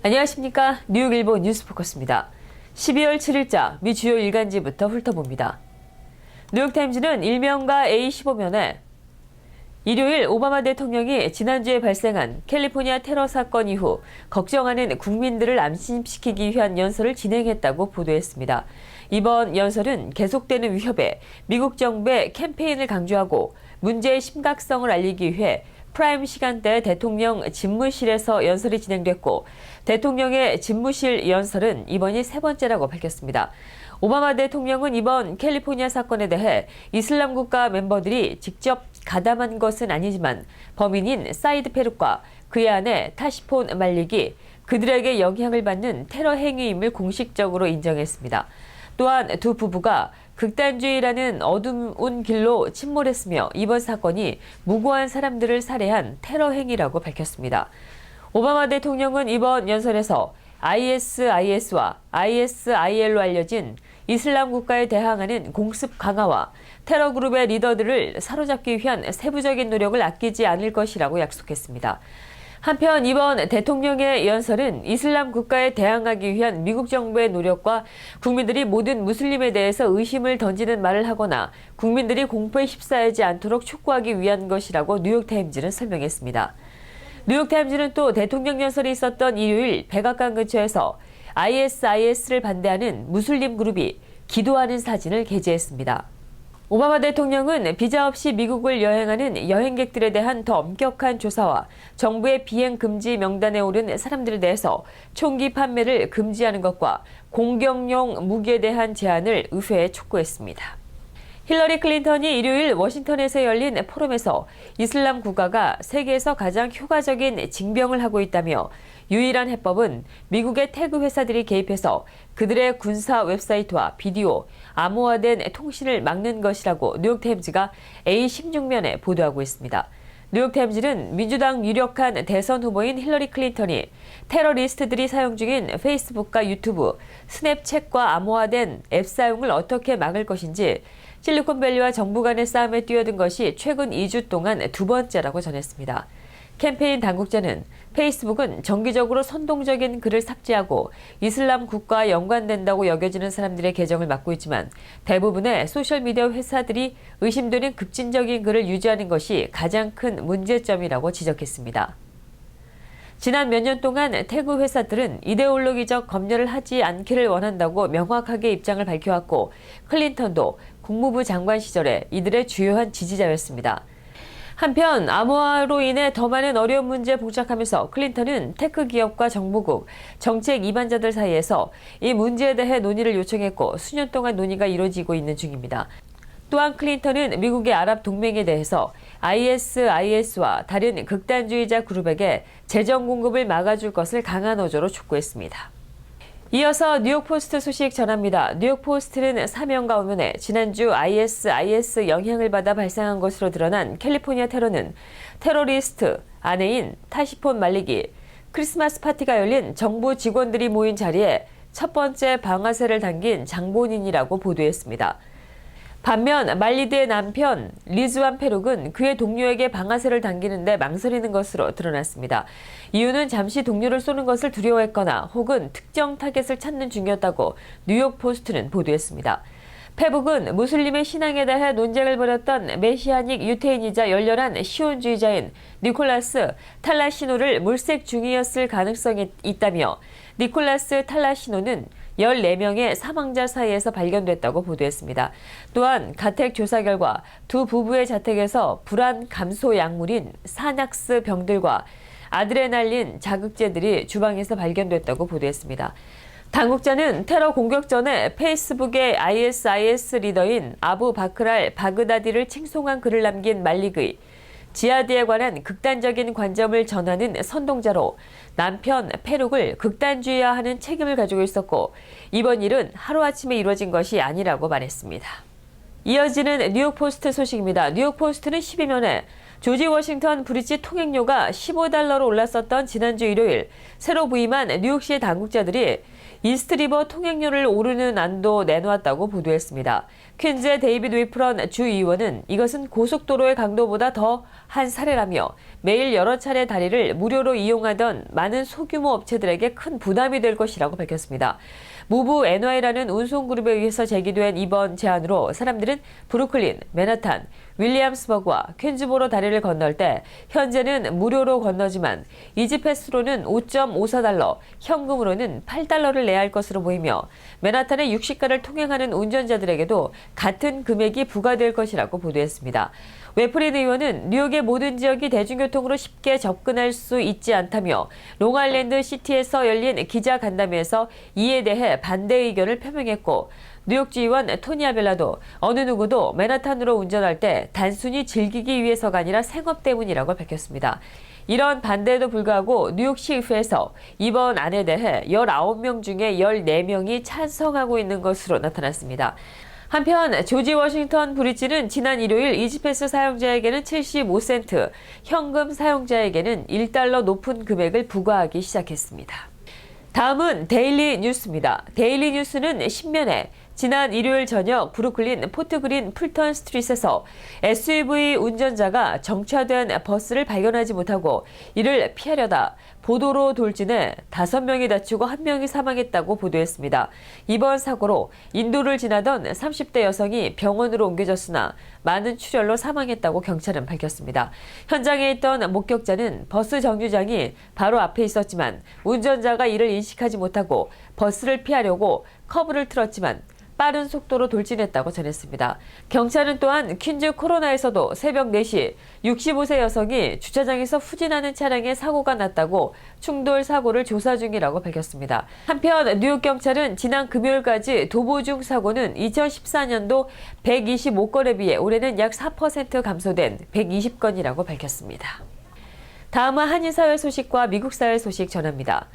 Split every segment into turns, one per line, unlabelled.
안녕하십니까. 뉴욕일보 뉴스포커스입니다. 12월 7일자 미 주요 일간지부터 훑어봅니다. 뉴욕타임즈는 일면과 A15면에 일요일 오바마 대통령이 지난주에 발생한 캘리포니아 테러 사건 이후 걱정하는 국민들을 안심시키기 위한 연설을 진행했다고 보도했습니다. 이번 연설은 계속되는 위협에 미국 정부의 캠페인을 강조하고 문제의 심각성을 알리기 위해 프라임 시간대 대통령 집무실에서 연설이 진행됐고 대통령의 집무실 연설은 이번이 세 번째라고 밝혔습니다. 오바마 대통령은 이번 캘리포니아 사건에 대해 이슬람 국가 멤버들이 직접 가담한 것은 아니지만 범인인 사이드 페룩과 그의 아내 타시폰 말릭이 그들에게 영향을 받는 테러 행위임을 공식적으로 인정했습니다. 또한 두 부부가 극단주의라는 어두운 길로 침몰했으며 이번 사건이 무고한 사람들을 살해한 테러 행위라고 밝혔습니다. 오바마 대통령은 이번 연설에서 ISIS와 ISIL로 알려진 이슬람 국가에 대항하는 공습 강화와 테러 그룹의 리더들을 사로잡기 위한 세부적인 노력을 아끼지 않을 것이라고 약속했습니다. 한편 이번 대통령의 연설은 이슬람 국가에 대항하기 위한 미국 정부의 노력과 국민들이 모든 무슬림에 대해서 의심을 던지는 말을 하거나 국민들이 공포에 휩싸이지 않도록 촉구하기 위한 것이라고 뉴욕타임즈는 설명했습니다. 뉴욕타임즈는 또 대통령 연설이 있었던 일요일 백악관 근처에서 ISIS를 반대하는 무슬림 그룹이 기도하는 사진을 게재했습니다. 오바마 대통령은 비자 없이 미국을 여행하는 여행객들에 대한 더 엄격한 조사와 정부의 비행 금지 명단에 오른 사람들에 대해서 총기 판매를 금지하는 것과 공격용 무기에 대한 제한을 의회에 촉구했습니다. 힐러리 클린턴이 일요일 워싱턴에서 열린 포럼에서 이슬람 국가가 세계에서 가장 효과적인 징병을 하고 있다며 유일한 해법은 미국의 태그 회사들이 개입해서 그들의 군사 웹사이트와 비디오, 암호화된 통신을 막는 것이라고 뉴욕타임즈가 A16면에 보도하고 있습니다. 뉴욕타임즈는 민주당 유력한 대선 후보인 힐러리 클린턴이 테러리스트들이 사용 중인 페이스북과 유튜브, 스냅챗과 암호화된 앱 사용을 어떻게 막을 것인지 실리콘밸리와 정부 간의 싸움에 뛰어든 것이 최근 2주 동안 두 번째라고 전했습니다. 캠페인 당국자는 페이스북은 정기적으로 선동적인 글을 삭제하고 이슬람 국가와 연관된다고 여겨지는 사람들의 계정을 막고 있지만 대부분의 소셜미디어 회사들이 의심되는 급진적인 글을 유지하는 것이 가장 큰 문제점이라고 지적했습니다. 지난 몇 년 동안 태그 회사들은 이데올로기적 검열을 하지 않기를 원한다고 명확하게 입장을 밝혀왔고 클린턴도 국무부 장관 시절에 이들의 주요한 지지자였습니다. 한편 암호화로 인해 더 많은 어려운 문제에 봉착하면서 클린턴은 테크 기업과 정보국, 정책 이반자들 사이에서 이 문제에 대해 논의를 요청했고 수년 동안 논의가 이루어지고 있는 중입니다. 또한 클린턴은 미국의 아랍 동맹에 대해서 ISIS와 다른 극단주의자 그룹에게 재정 공급을 막아줄 것을 강한 어조로 촉구했습니다. 이어서 뉴욕포스트 소식 전합니다. 뉴욕포스트는 사면과 오면에 지난주 ISIS 영향을 받아 발생한 것으로 드러난 캘리포니아 테러는 테러리스트 아내인 타시폰 말릭이 크리스마스 파티가 열린 정부 직원들이 모인 자리에 첫 번째 방아쇠를 당긴 장본인이라고 보도했습니다. 반면 말리드의 남편 리즈완 페룩은 그의 동료에게 방아쇠를 당기는데 망설이는 것으로 드러났습니다. 이유는 잠시 동료를 쏘는 것을 두려워했거나 혹은 특정 타겟을 찾는 중이었다고 뉴욕포스트는 보도했습니다. 페북은 무슬림의 신앙에 대해 논쟁을 벌였던 메시아닉 유태인이자 열렬한 시온주의자인 니콜라스 탈라시노를 물색 중이었을 가능성이 있다며 니콜라스 탈라시노는 14명의 사망자 사이에서 발견됐다고 보도했습니다. 또한 가택 조사 결과 두 부부의 자택에서 불안 감소 약물인 사낙스 병들과 아드레날린 자극제들이 주방에서 발견됐다고 보도했습니다. 당국자는 테러 공격 전에 페이스북의 ISIS 리더인 아부 바크랄 바그다디를 칭송한 글을 남긴 말릭의 지하드에 관한 극단적인 관점을 전하는 선동자로 남편 페룩을 극단주의화하는 책임을 가지고 있었고 이번 일은 하루아침에 이루어진 것이 아니라고 말했습니다. 이어지는 뉴욕포스트 소식입니다. 뉴욕포스트는 12면에 조지 워싱턴 브릿지 통행료가 $15로 올랐었던 지난주 일요일 새로 부임한 뉴욕시 당국자들이 이스트리버 통행료를 오르는 안도 내놓았다고 보도했습니다. 퀸즈의 데이비드 위프런 주 의원은 이것은 고속도로의 강도보다 더한 사례라며 매일 여러 차례 다리를 무료로 이용하던 많은 소규모 업체들에게 큰 부담이 될 것이라고 밝혔습니다. 무브 NY라는 운송그룹에 의해서 제기된 이번 제안으로 사람들은 브루클린, 맨하탄, 윌리엄스버그와 퀸즈보로 다리를 건널 때 현재는 무료로 건너지만 이지패스로는 5.54달러, 현금으로는 8달러를 내야 할 것으로 보이며 맨하탄의 60가를 통행하는 운전자들에게도 같은 금액이 부과될 것이라고 보도했습니다. 웨프린 의원은 뉴욕의 모든 지역이 대중교통으로 쉽게 접근할 수 있지 않다며 롱아일랜드 시티에서 열린 기자간담회에서 이에 대해 반대 의견을 표명했고 뉴욕주 의원 토니 아벨라도 어느 누구도 맨하탄으로 운전할 때 단순히 즐기기 위해서가 아니라 생업 때문이라고 밝혔습니다. 이런 반대에도 불구하고 뉴욕시의회에서 이번 안에 대해 19명 중에 14명이 찬성하고 있는 것으로 나타났습니다. 한편 조지 워싱턴 브리지는 지난 일요일 이지패스 사용자에게는 75센트, 현금 사용자에게는 1달러 높은 금액을 부과하기 시작했습니다. 다음은 데일리 뉴스입니다. 데일리 뉴스는 신면에 지난 일요일 저녁 브루클린 포트그린 풀턴 스트릿에서 SUV 운전자가 정차된 버스를 발견하지 못하고 이를 피하려다 보도로 돌진해 5명이 다치고 1명이 사망했다고 보도했습니다. 이번 사고로 인도를 지나던 30대 여성이 병원으로 옮겨졌으나 많은 출혈로 사망했다고 경찰은 밝혔습니다. 현장에 있던 목격자는 버스 정류장이 바로 앞에 있었지만 운전자가 이를 인식하지 못하고 버스를 피하려고 커브를 틀었지만 빠른 속도로 돌진했다고 전했습니다. 경찰은 또한 퀸즈 코로나에서도 새벽 4시 65세 여성이 주차장에서 후진하는 차량에 사고가 났다고 충돌 사고를 조사 중이라고 밝혔습니다. 한편 뉴욕 경찰은 지난 금요일까지 도보 중 사고는 2014년도 125건에 비해 올해는 약 4% 감소된 120건이라고 밝혔습니다. 다음은 한인사회 소식과 미국 사회 소식 전합니다.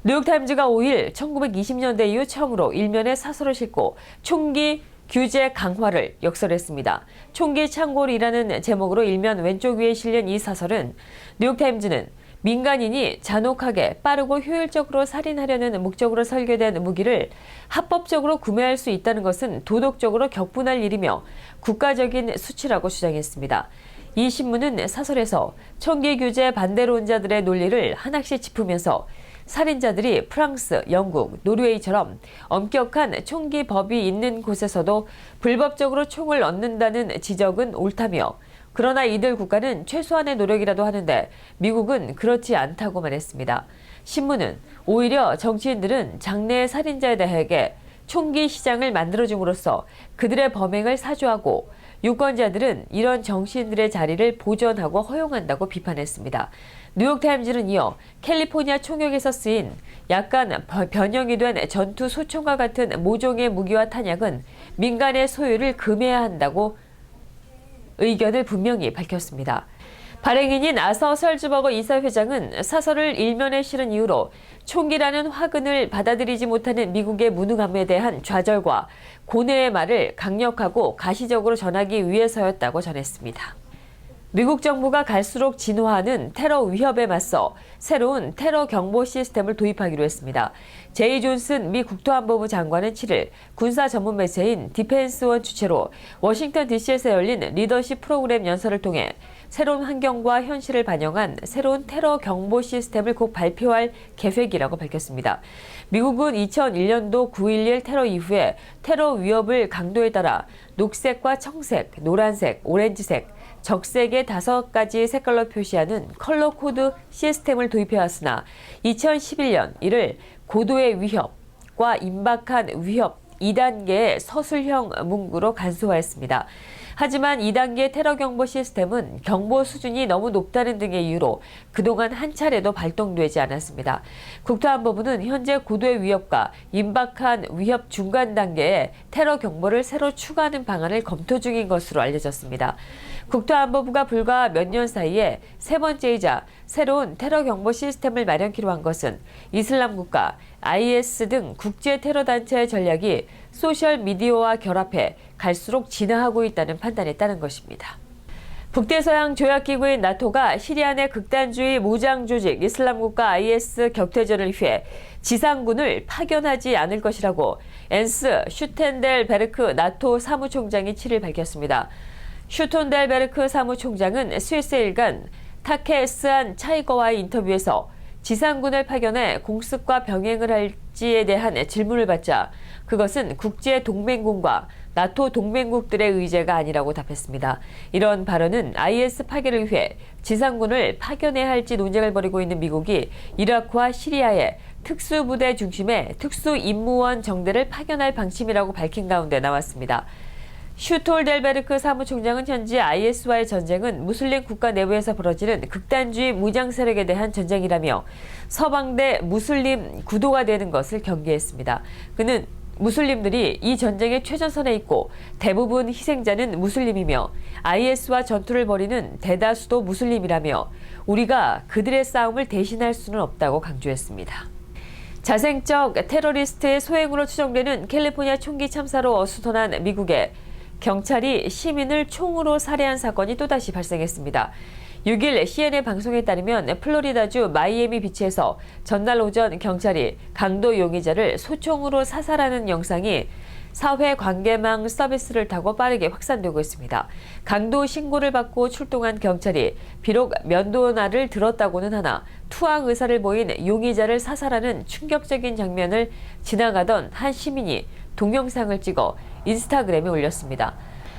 뉴욕타임즈가 5일 1920년대 이후 처음으로 일면에 사설을 싣고 총기 규제 강화를 역설했습니다. 총기 창궐이라는 제목으로 일면 왼쪽 위에 실린 이 사설은 뉴욕타임즈는 민간인이 잔혹하게 빠르고 효율적으로 살인하려는 목적으로 설계된 무기를 합법적으로 구매할 수 있다는 것은 도덕적으로 격분할 일이며 국가적인 수치라고 주장했습니다. 이 신문은 사설에서 총기 규제 반대론자들의 논리를 하나씩 짚으면서 살인자들이 프랑스, 영국, 노르웨이처럼 엄격한 총기 법이 있는 곳에서도 불법적으로 총을 얻는다는 지적은 옳다며 그러나 이들 국가는 최소한의 노력이라도 하는데 미국은 그렇지 않다고 말했습니다. 신문은 오히려 정치인들은 장내 살인자에 대해 총기 시장을 만들어줌으로써 그들의 범행을 사주하고 유권자들은 이런 정치인들의 자리를 보존하고 허용한다고 비판했습니다. 뉴욕타임즈는 이어 캘리포니아 총역에서 쓰인 약간 변형이 된 전투 소총과 같은 모종의 무기와 탄약은 민간의 소유를 금해야 한다고 의견을 분명히 밝혔습니다. 발행인인 아서 설즈버거 이사회장은 사설을 일면에 실은 이후로 총기라는 화근을 받아들이지 못하는 미국의 무능함에 대한 좌절과 고뇌의 말을 강력하고 가시적으로 전하기 위해서였다고 전했습니다. 미국 정부가 갈수록 진화하는 테러 위협에 맞서 새로운 테러 경보 시스템을 도입하기로 했습니다. 제이 존슨 미 국토안보부 장관은 7일 군사 전문 매체인 디펜스원 주최로 워싱턴 DC에서 열린 리더십 프로그램 연설을 통해 새로운 환경과 현실을 반영한 새로운 테러 경보 시스템을 곧 발표할 계획이라고 밝혔습니다. 미국은 2001년도 9.11 테러 이후에 테러 위협을 강도에 따라 녹색과 청색, 노란색, 오렌지색, 적색의 5가지 색깔로 표시하는 컬러 코드 시스템을 도입해왔으나 2011년 이를 고도의 위협과 임박한 위협 2단계의 서술형 문구로 간소화했습니다. 하지만 2단계 테러 경보 시스템은 경보 수준이 너무 높다는 등의 이유로 그동안 한 차례도 발동되지 않았습니다. 국토안보부는 현재 고도의 위협과 임박한 위협 중간 단계의 테러 경보를 새로 추가하는 방안을 검토 중인 것으로 알려졌습니다. 국토안보부가 불과 몇 년 사이에 세 번째이자 새로운 테러 경보 시스템을 마련키로 한 것은 이슬람 국가, IS 등 국제 테러 단체의 전략이 소셜 미디어와 결합해 갈수록 진화하고 있다는 판단에 따른 것입니다. 북대서양 조약기구인 나토가 시리아 내 극단주의 무장조직 이슬람국가 IS 격퇴전을 위해 지상군을 파견하지 않을 것이라고 엔스 슈텐델베르크 나토 사무총장이 7일 밝혔습니다. 슈텐델베르크 사무총장은 스위스 일간 타케스안 차이거와의 인터뷰에서 지상군을 파견해 공습과 병행을 할지에 대한 질문을 받자 그것은 국제 동맹군과 나토 동맹국들의 의제가 아니라고 답했습니다. 이런 발언은 IS 파괴를 위해 지상군을 파견해야 할지 논쟁을 벌이고 있는 미국이 이라크와 시리아에 특수부대 중심의 특수임무원 정대를 파견할 방침이라고 밝힌 가운데 나왔습니다. 슈톨델베르크 사무총장은 현재 IS와의 전쟁은 무슬림 국가 내부에서 벌어지는 극단주의 무장 세력에 대한 전쟁이라며 서방대 무슬림 구도가 되는 것을 경계했습니다. 그는 무슬림들이 이 전쟁의 최전선에 있고 대부분 희생자는 무슬림이며 IS와 전투를 벌이는 대다수도 무슬림이라며 우리가 그들의 싸움을 대신할 수는 없다고 강조했습니다. 자생적 테러리스트의 소행으로 추정되는 캘리포니아 총기 참사로 어수선한 미국에 경찰이 시민을 총으로 살해한 사건이 또다시 발생했습니다. 6일 CNN 방송에 따르면 플로리다주 마이애미 비치에서 전날 오전 경찰이 강도 용의자를 소총으로 사살하는 영상이 사회관계망 서비스를 타고 빠르게 확산되고 있습니다. 강도 신고를 받고 출동한 경찰이 비록 면도날을 들었다고는 하나 투항 의사를 보인 용의자를 사살하는 충격적인 장면을 지나가던 한 시민이 동영상을 찍어 인스타그램에 올렸습니다.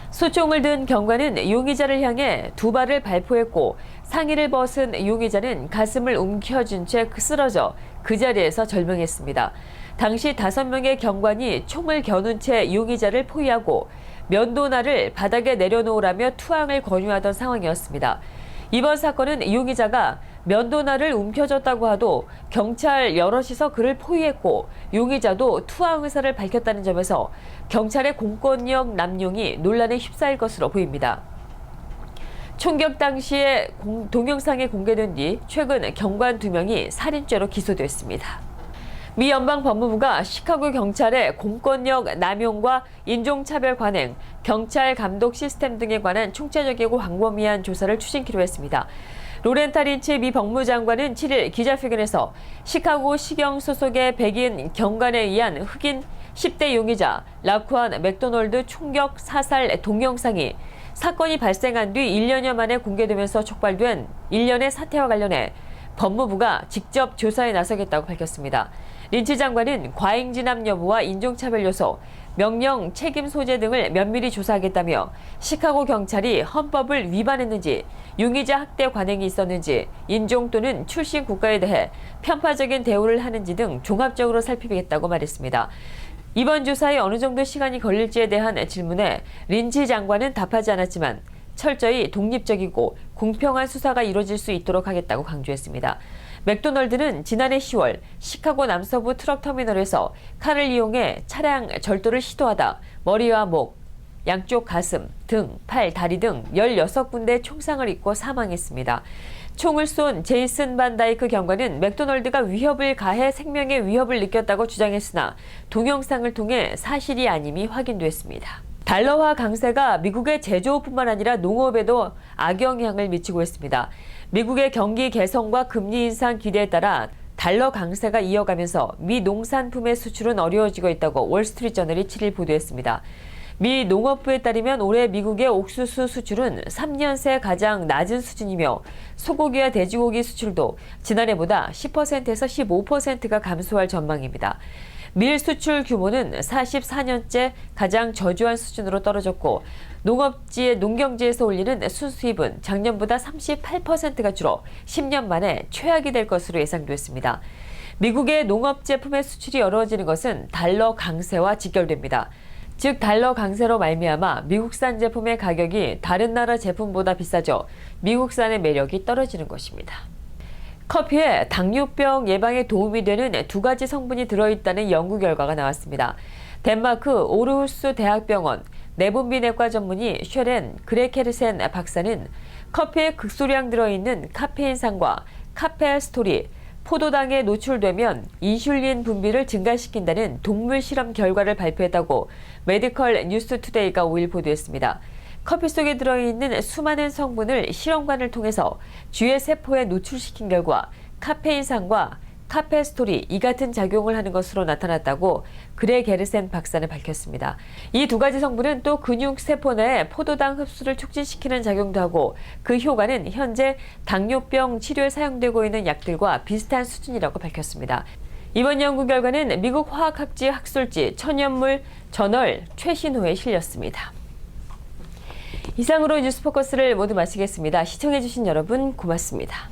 소총을 든 경관은 용의자를 향해 두 발을 발포했고 상의를 벗은 용의자는 가슴을 움켜쥔 채 쓰러져 그 자리에서 절명했습니다. 당시 5명의 경관이 총을 겨눈 채 용의자를 포위하고 면도날을 바닥에 내려놓으라며 투항을 권유하던 상황이었습니다. 이번 사건은 용의자가 면도날을 움켜줬다고 하도 경찰 여럿이서 그를 포위했고 용의자도 투항 의사를 밝혔다는 점에서 경찰의 공권력 남용이 논란에 휩싸일 것으로 보입니다. 총격 당시의 동영상이 공개된 뒤 최근 경관 2명이 살인죄로 기소됐습니다. 미 연방법무부가 시카고 경찰의 공권력 남용과 인종차별 관행, 경찰 감독 시스템 등에 관한 총체적이고 광범위한 조사를 추진키로 했습니다. 로렌타 린치 미 법무장관은 7일 기자회견에서 시카고 시경 소속의 백인 경관에 의한 흑인 10대 용의자 라쿠안 맥도널드 총격 사살 동영상이 사건이 발생한 뒤 1년여 만에 공개되면서 촉발된 일련의 사태와 관련해 법무부가 직접 조사에 나서겠다고 밝혔습니다. 린치 장관은 과잉 진압 여부와 인종차별 요소, 명령 책임 소재 등을 면밀히 조사하겠다며 시카고 경찰이 헌법을 위반했는지, 용의자 학대 관행이 있었는지, 인종 또는 출신 국가에 대해 편파적인 대우를 하는지 등 종합적으로 살피겠다고 말했습니다. 이번 조사에 어느 정도 시간이 걸릴지에 대한 질문에 린치 장관은 답하지 않았지만 철저히 독립적이고 공평한 수사가 이루어질 수 있도록 하겠다고 강조했습니다. 맥도널드는 지난해 10월 시카고 남서부 트럭터미널에서 칼을 이용해 차량 절도를 시도하다 머리와 목, 양쪽 가슴, 등, 팔, 다리 등 16군데 총상을 입고 사망했습니다. 총을 쏜 제이슨 반 다이크 경관은 맥도널드가 위협을 가해 생명의 위협을 느꼈다고 주장했으나 동영상을 통해 사실이 아님이 확인됐습니다. 달러화 강세가 미국의 제조업뿐만 아니라 농업에도 악영향을 미치고 있습니다. 미국의 경기 개선과 금리 인상 기대에 따라 달러 강세가 이어가면서 미 농산품의 수출은 어려워지고 있다고 월스트리트저널이 7일 보도했습니다. 미 농업부에 따르면 올해 미국의 옥수수 수출은 3년 새 가장 낮은 수준이며 소고기와 돼지고기 수출도 지난해보다 10%에서 15%가 감소할 전망입니다. 밀 수출 규모는 44년째 가장 저조한 수준으로 떨어졌고 농경지에서 올리는 순수입은 작년보다 38%가 줄어 10년 만에 최악이 될 것으로 예상됐습니다. 미국의 농업 제품의 수출이 어려워지는 것은 달러 강세와 직결됩니다. 즉 달러 강세로 말미암아 미국산 제품의 가격이 다른 나라 제품보다 비싸져 미국산의 매력이 떨어지는 것입니다. 커피에 당뇨병 예방에 도움이 되는 2가지 성분이 들어있다는 연구 결과가 나왔습니다. 덴마크 오르후스 대학병원 내분비내과 전문의 쉐렌 그레케르센 박사는 커피에 극소량 들어있는 카페인산과 카페스토리, 포도당에 노출되면 인슐린 분비를 증가시킨다는 동물 실험 결과를 발표했다고 메디컬 뉴스 투데이가 5일 보도했습니다. 커피 속에 들어있는 수많은 성분을 실험관을 통해서 쥐의 세포에 노출시킨 결과 카페인산과 카페스토리 이 같은 작용을 하는 것으로 나타났다고 그레 게르센 박사는 밝혔습니다. 이 두 가지 성분은 또 근육세포 내 포도당 흡수를 촉진시키는 작용도 하고 그 효과는 현재 당뇨병 치료에 사용되고 있는 약들과 비슷한 수준이라고 밝혔습니다. 이번 연구 결과는 미국 화학학지 학술지 천연물 저널 최신호에 실렸습니다. 이상으로 뉴스포커스를 모두 마치겠습니다. 시청해주신 여러분 고맙습니다.